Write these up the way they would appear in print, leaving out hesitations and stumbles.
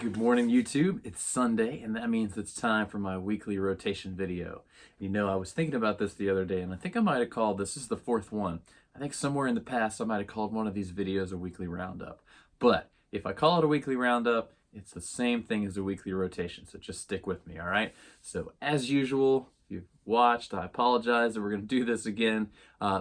Good morning, YouTube. It's Sunday, and that means it's time for my weekly rotation video. You know, I was thinking about this the other day, and I think I might have called this is the fourth one. I think somewhere in the past I might have called one of these videos a weekly roundup. But if I call it a weekly roundup, it's the same thing as a weekly rotation, so just stick with me, all right? So as usual, if you've watched, I apologize that we're going to do this again.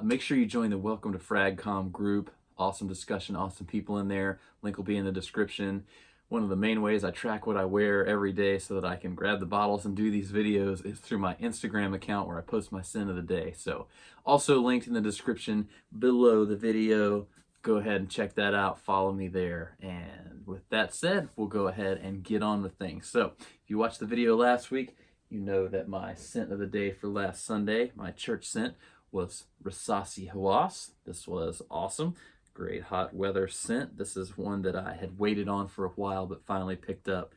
Make sure you join the Welcome to FragCom group. Awesome discussion, awesome people in there. Link will be in the description. One of the main ways I track what I wear every day so that I can grab the bottles and do these videos is through my Instagram account where I post my sin of the day. So also linked in the description below the video. Go ahead and check that out. Follow me there. And with that said, we'll go ahead and get on with things. So if you watched the video last week, you know that my scent of the day for last Sunday, my church scent, was Rasasi Hawas. This was awesome. Great hot weather scent. This is one that I had waited on for a while but finally picked up.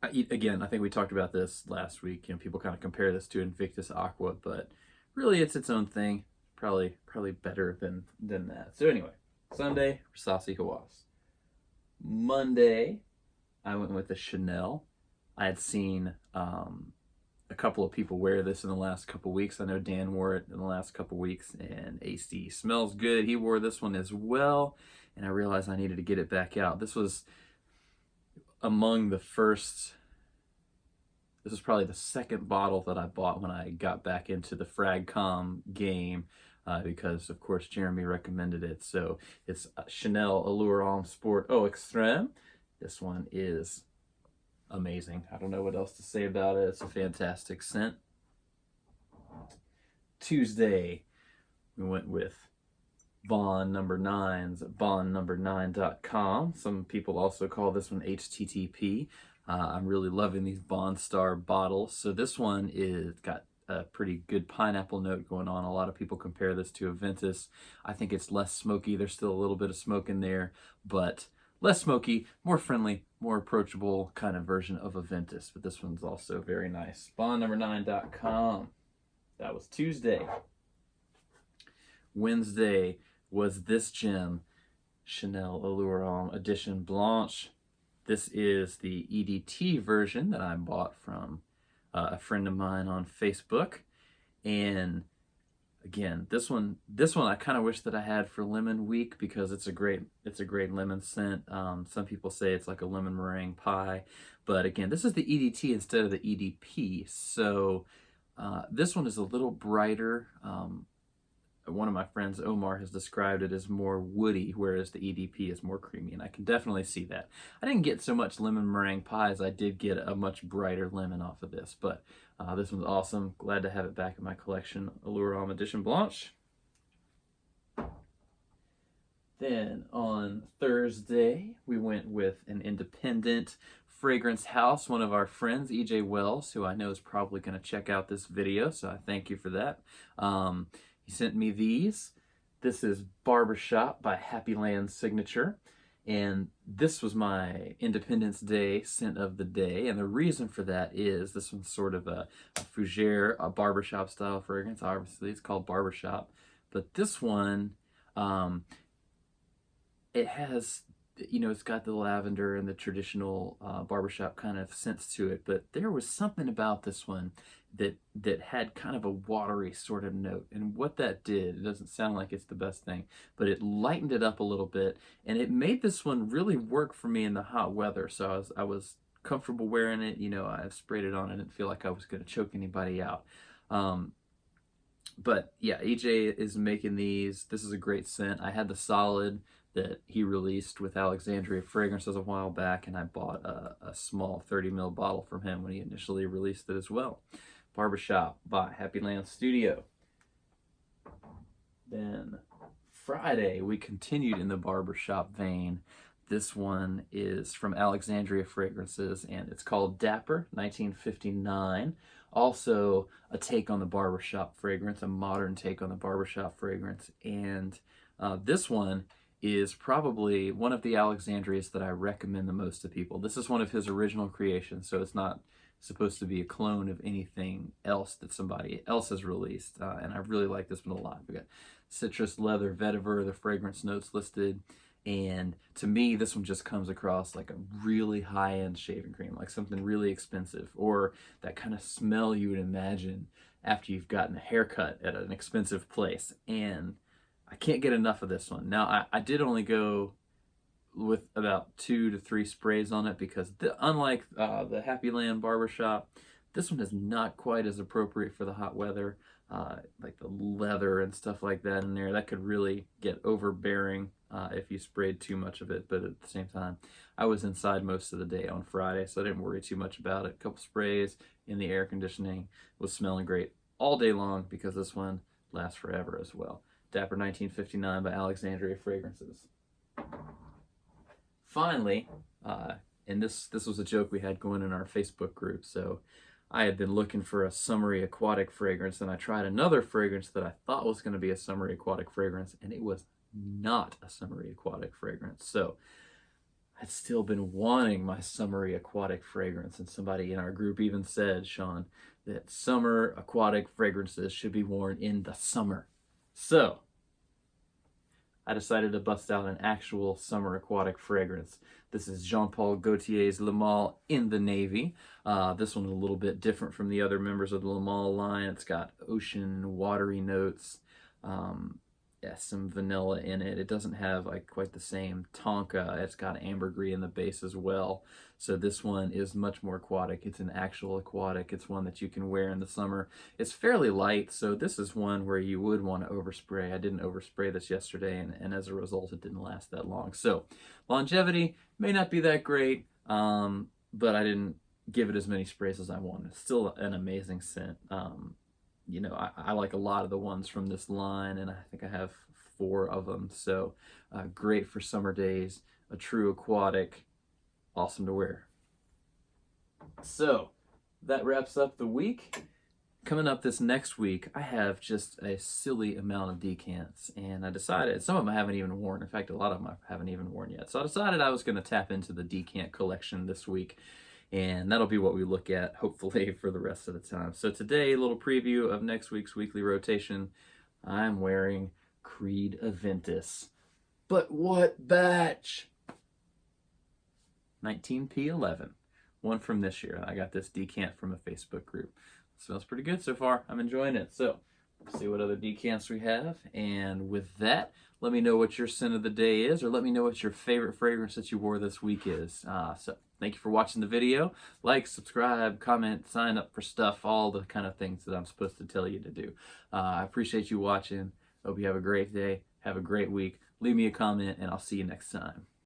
Again, I think we talked about this last week. You know, people kind of compare this to Invictus Aqua, but really it's its own thing. Probably better than that. So anyway, Sunday, Rasasi Hawas. Monday, I went with the Chanel. I had seen a couple of people wear this in the last couple weeks. I know Dan wore it in the last couple weeks, and AC smells good. He wore this one as well, and I realized I needed to get it back out. This was among the first, this was probably the second bottle that I bought when I got back into the FragCom game, because of course Jeremy recommended it. So it's Chanel Allure Homme Sport Eau Extreme. This one is amazing. I don't know what else to say about it. It's a fantastic scent. Tuesday, we went with Bond number 9's bondnumber9.com. Some people also call this one HTTP. I'm really loving these Bond Star bottles. So this one is got a pretty good pineapple note going on. A lot of people compare this to a Ventus. I think it's less smoky. There's still a little bit of smoke in there, but less smoky, more friendly, more approachable kind of version of a Ventus. But this one's also very nice. Bondnumber9.com. That was Tuesday. Wednesday was this gem, Chanel Allure Homme Edition Blanche. This is the EDT version that I bought from a friend of mine on Facebook. And again, this one I kind of wish that I had for Lemon Week because it's a great lemon scent. Some people say it's like a lemon meringue pie, but again, this is the EDT instead of the EDP. So this one is a little brighter. One of my friends, Omar, has described it as more woody, whereas the EDP is more creamy, and I can definitely see that. I didn't get so much lemon meringue pie as I did get a much brighter lemon off of this, but this one's awesome. Glad to have it back in my collection. Allure Homme Edition Blanche. Then on Thursday, we went with an independent fragrance house, one of our friends, EJ Wells, who I know is probably going to check out this video, so I thank you for that. He sent me these. This is Barbershop by Happy Land Signature. And this was my Independence Day scent of the day. And the reason for that is this one's sort of a fougere, a barbershop style fragrance. Obviously, it's called Barbershop. But this one, it has, you know, it's got the lavender and the traditional barbershop kind of scents to it. But there was something about this one that had kind of a watery sort of note, and what that did, it doesn't sound like it's the best thing, but it lightened it up a little bit, and it made this one really work for me in the hot weather. So I was comfortable wearing it. You know, I sprayed it on. I didn't feel like I was going to choke anybody out. But yeah, EJ is making these. This is a great scent. I had the solid that he released with Alexandria Fragrances a while back, and I bought a small 30 ml bottle from him when he initially released it as well. Barbershop by Happy Land Studio. Then Friday, we continued in the barbershop vein. This one is from Alexandria Fragrances, and it's called Dapper 1959. Also a take on the barbershop fragrance, a modern take on the barbershop fragrance. And this one is probably one of the Alexandrias that I recommend the most to people. This is one of his original creations, so it's not supposed to be a clone of anything else that somebody else has released. And I really like this one a lot. We got citrus, leather, vetiver, the fragrance notes listed, And to me, this one just comes across like a really high-end shaving cream, like something really expensive, or that kind of smell you would imagine after you've gotten a haircut at an expensive place. And I can't get enough of this one. Now, I did only go with about 2 to 3 sprays on it because unlike the Happy Land Barbershop, this one is not quite as appropriate for the hot weather. Like the leather and stuff like that in there, that could really get overbearing if you sprayed too much of it. But at the same time, I was inside most of the day on Friday, so I didn't worry too much about it. A couple sprays in the air conditioning, was smelling great all day long because this one lasts forever as well. Dapper 1959 by Alexandria Fragrances. Finally, and this was a joke we had going in our Facebook group, so I had been looking for a summery aquatic fragrance, and I tried another fragrance that I thought was going to be a summery aquatic fragrance, and it was not a summery aquatic fragrance. So I'd still been wanting my summery aquatic fragrance, and somebody in our group even said, Sean, that summer aquatic fragrances should be worn in the summer. So I decided to bust out an actual summer aquatic fragrance. This is Jean-Paul Gaultier's Le Male in the Navy. This one's a little bit different from the other members of the Le Male line. It's got ocean, watery notes, yeah, some vanilla in it. It doesn't have like quite the same tonka. It's got ambergris in the base as well. So this one is much more aquatic. It's an actual aquatic. It's one that you can wear in the summer. It's fairly light, so this is one where you would want to overspray. I didn't overspray this yesterday, and as a result, it didn't last that long. So longevity may not be that great, but I didn't give it as many sprays as I wanted. Still an amazing scent. You know, I like a lot of the ones from this line, and I think I have 4 of them. So great for summer days, a true aquatic, awesome to wear. So that wraps up the week. Coming up this next week, I have just a silly amount of decants, and I decided, some of them I haven't even worn. In fact, a lot of them I haven't even worn yet. So I decided I was going to tap into the decant collection this week, and that'll be what we look at, hopefully, for the rest of the time. So today, a little preview of next week's weekly rotation. I'm wearing Creed Aventus. But what batch? 19P11. One from this year. I got this decant from a Facebook group. Smells pretty good so far. I'm enjoying it. So, let's see what other decants we have. And with that, let me know what your scent of the day is, or let me know what your favorite fragrance that you wore this week is. So, thank you for watching the video. Like, subscribe, comment, sign up for stuff, all the kind of things that I'm supposed to tell you to do. I appreciate you watching. Hope you have a great day. Have a great week. Leave me a comment, and I'll see you next time.